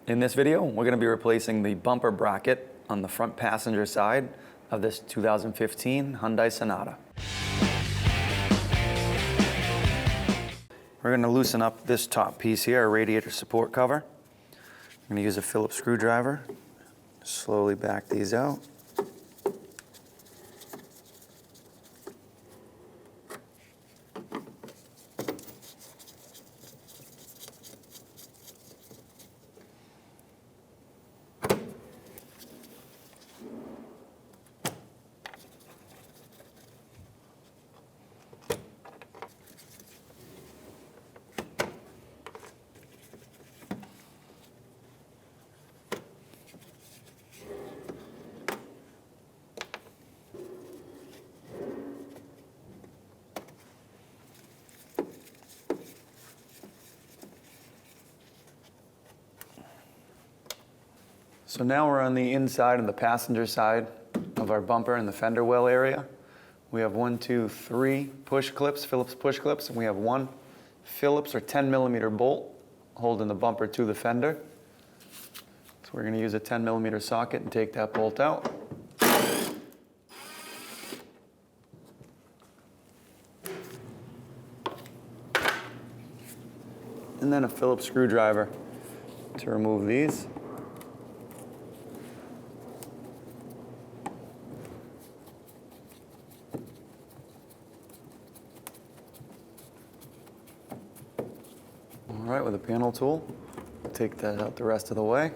In this video, we're going to be replacing the bumper bracket on the front passenger side of this 2015 Hyundai Sonata. We're going to loosen up this top piece here, a radiator support cover. I'm going to use a Phillips screwdriver, slowly back these out. So now we're on the inside and the passenger side of our bumper in the fender well area. We have 3 push clips, Phillips push clips, and we have 1 Phillips or 10mm bolt holding the bumper to the fender. So we're going to use a 10mm socket and take that bolt out. And then a Phillips screwdriver to remove these. All right, with a panel tool, take that out the rest of the way.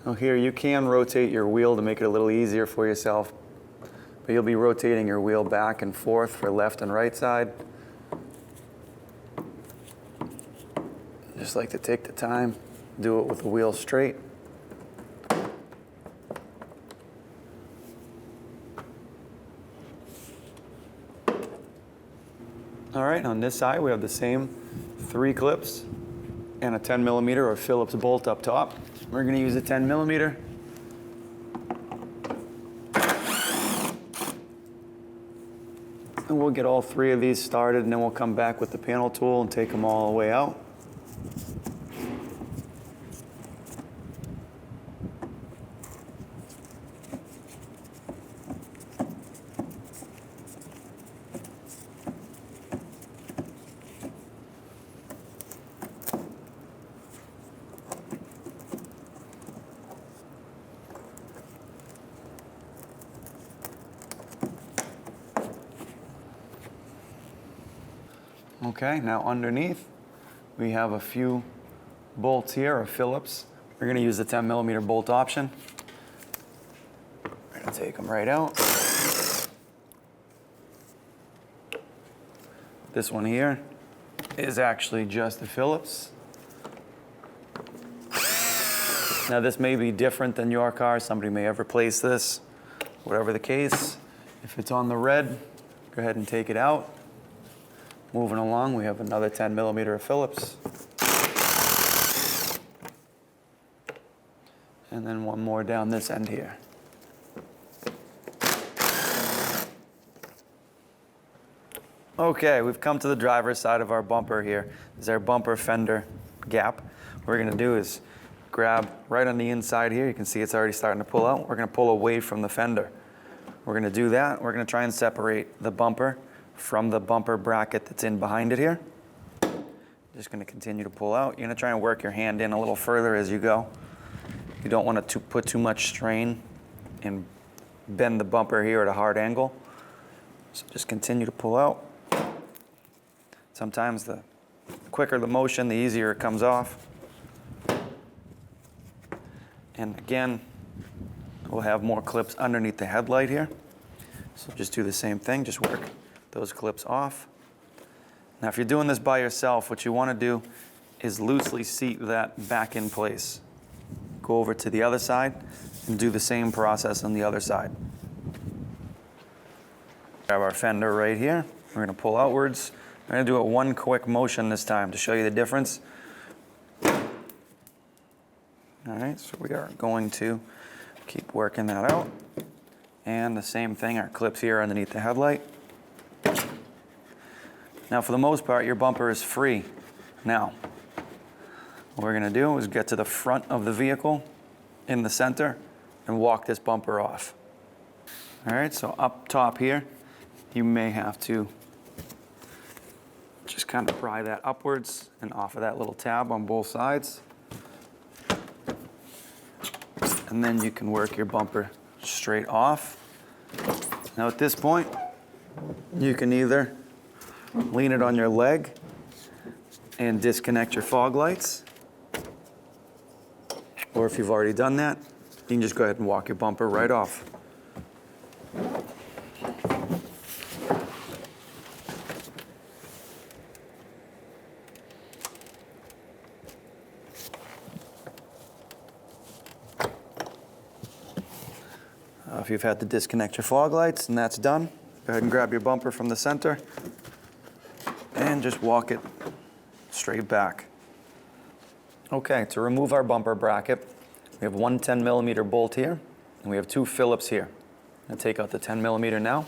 Now here, you can rotate your wheel to make it a little easier for yourself, but you'll be rotating your wheel back and forth for left and right side. Just like to take the time, do it with the wheel straight. All right, on this side we have the same 3 clips and a 10mm or Phillips bolt up top. We're going to use a 10mm. And we'll get all 3 of these started, and then we'll come back with the panel tool and take them all the way out. Okay, now underneath we have a few bolts here, or Phillips. We're going to use the 10mm bolt option. We're going to take them right out. This one here is actually just a Phillips. Now this may be different than your car. Somebody may have replaced this. Whatever the case, if it's on the red, go ahead and take it out. Moving along, we have another 10mm of Phillips. And then one more down this end here. Okay, we've come to the driver's side of our bumper here. This is our bumper fender gap. What we're gonna do is grab right on the inside here. You can see it's already starting to pull out. We're gonna pull away from the fender. We're gonna do that. We're gonna try and separate the bumper from the bumper bracket that's in behind it here. Just going to continue to pull out. You're going to try and work your hand in a little further as you go. You don't want to put too much strain and bend the bumper here at a hard angle. So just continue to pull out. Sometimes the quicker the motion, the easier it comes off. And again, we'll have more clips underneath the headlight here. So just do the same thing, just work those clips off. Now if you're doing this by yourself, what you want to do is loosely seat that back in place. Go over to the other side and do the same process on the other side. Grab our fender right here. We're going to pull outwards. I'm going to do it one quick motion this time to show you the difference. All right, so we are going to keep working that out. And the same thing, our clips here underneath the headlight. Now for the most part, your bumper is free. Now, what we're gonna do is get to the front of the vehicle in the center and walk this bumper off. All right, so up top here, you may have to just kind of pry that upwards and off of that little tab on both sides. And then you can work your bumper straight off. Now at this point, you can either lean it on your leg and disconnect your fog lights, or if you've already done that, you can just go ahead and walk your bumper right off. If you've had to disconnect your fog lights and that's done, go ahead and grab your bumper from the center and just walk it straight back. Okay, to remove our bumper bracket, we have one 10mm bolt here, and we have two Phillips here. I'm going to take out the 10mm now.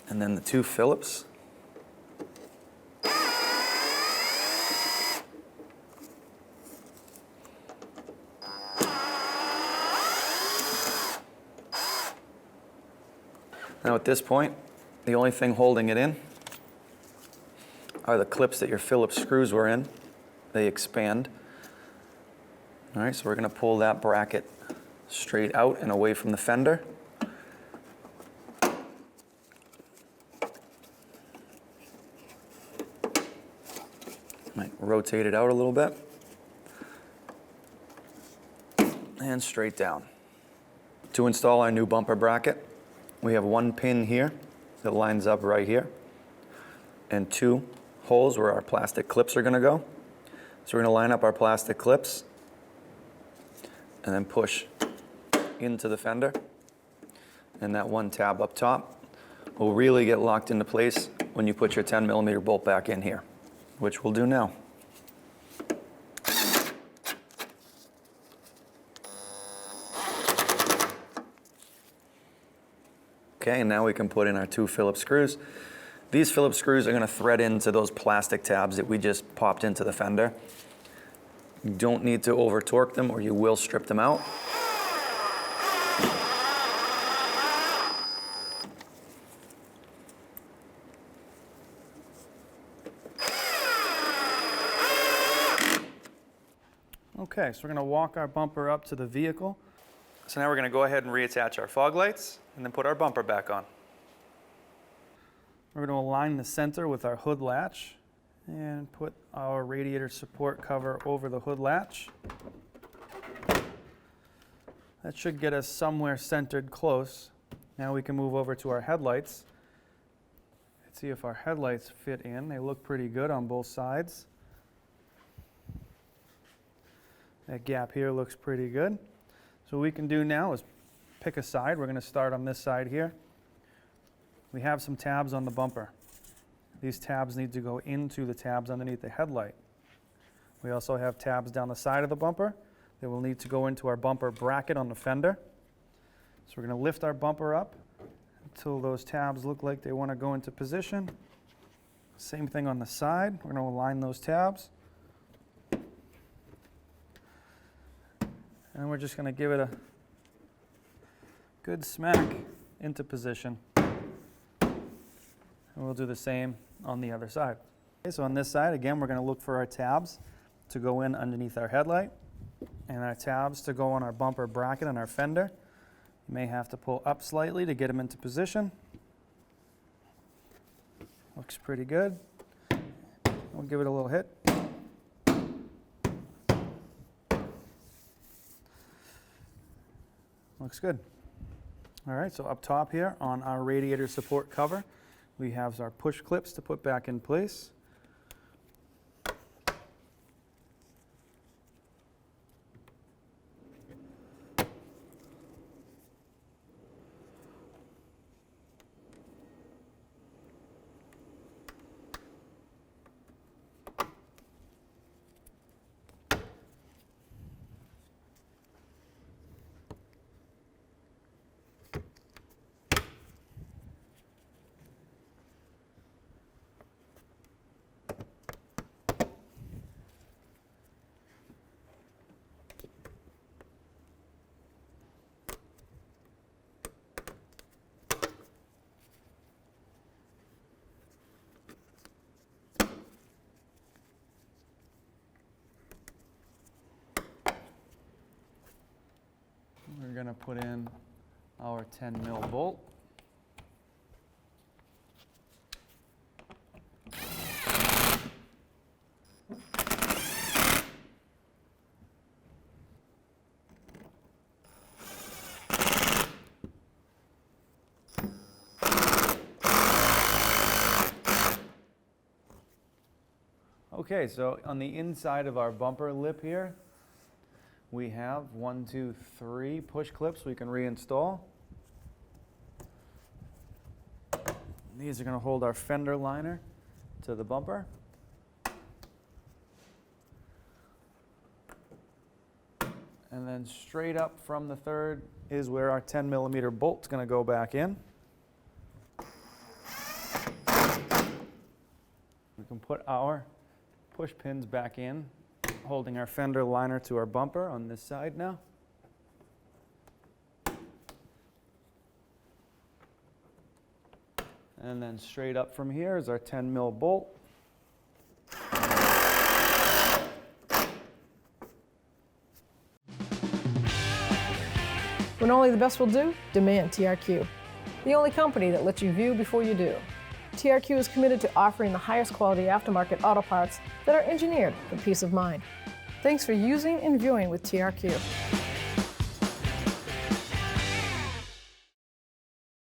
And then the two Phillips. Now at this point, the only thing holding it in are the clips that your Phillips screws were in. They expand. All right, so we're going to pull that bracket straight out and away from the fender. Might rotate it out a little bit. And straight down. To install our new bumper bracket, we have one pin here that lines up right here, and two holes where our plastic clips are going to go. So we're going to line up our plastic clips and then push into the fender. And that one tab up top will really get locked into place when you put your 10mm bolt back in here, which we'll do now. Okay, and now we can put in our two Phillips screws. These Phillips screws are going to thread into those plastic tabs that we just popped into the fender. You don't need to over torque them or you will strip them out. Okay, so we're going to walk our bumper up to the vehicle. So now we're going to go ahead and reattach our fog lights and then put our bumper back on. We're going to align the center with our hood latch and put our radiator support cover over the hood latch. That should get us somewhere centered close. Now we can move over to our headlights. Let's see if our headlights fit in. They look pretty good on both sides. That gap here looks pretty good. So what we can do now is pick a side. We're going to start on this side here. We have some tabs on the bumper. These tabs need to go into the tabs underneath the headlight. We also have tabs down the side of the bumper that will need to go into our bumper bracket on the fender. So we're going to lift our bumper up until those tabs look like they want to go into position. Same thing on the side. We're going to align those tabs. And we're just going to give it a good smack into position. And we'll do the same on the other side. Okay, so on this side, again, we're going to look for our tabs to go in underneath our headlight and our tabs to go on our bumper bracket on our fender. You may have to pull up slightly to get them into position. Looks pretty good. We'll give it a little hit. Looks good. All right, so up top here on our radiator support cover, we have our push clips to put back in place. going to put in our 10 mil bolt. Okay, so on the inside of our bumper lip here, we have 1, 2, 3 push clips we can reinstall. These are going to hold our fender liner to the bumper. And then straight up from the third is where our 10 millimeter bolt's going to go back in. We can put our push pins back in, holding our fender liner to our bumper on this side now. And then straight up from here is our 10 mil bolt. When only the best will do, demand TRQ. The only company that lets you view before you do. TRQ is committed to offering the highest quality aftermarket auto parts that are engineered for peace of mind. Thanks for using and viewing with TRQ.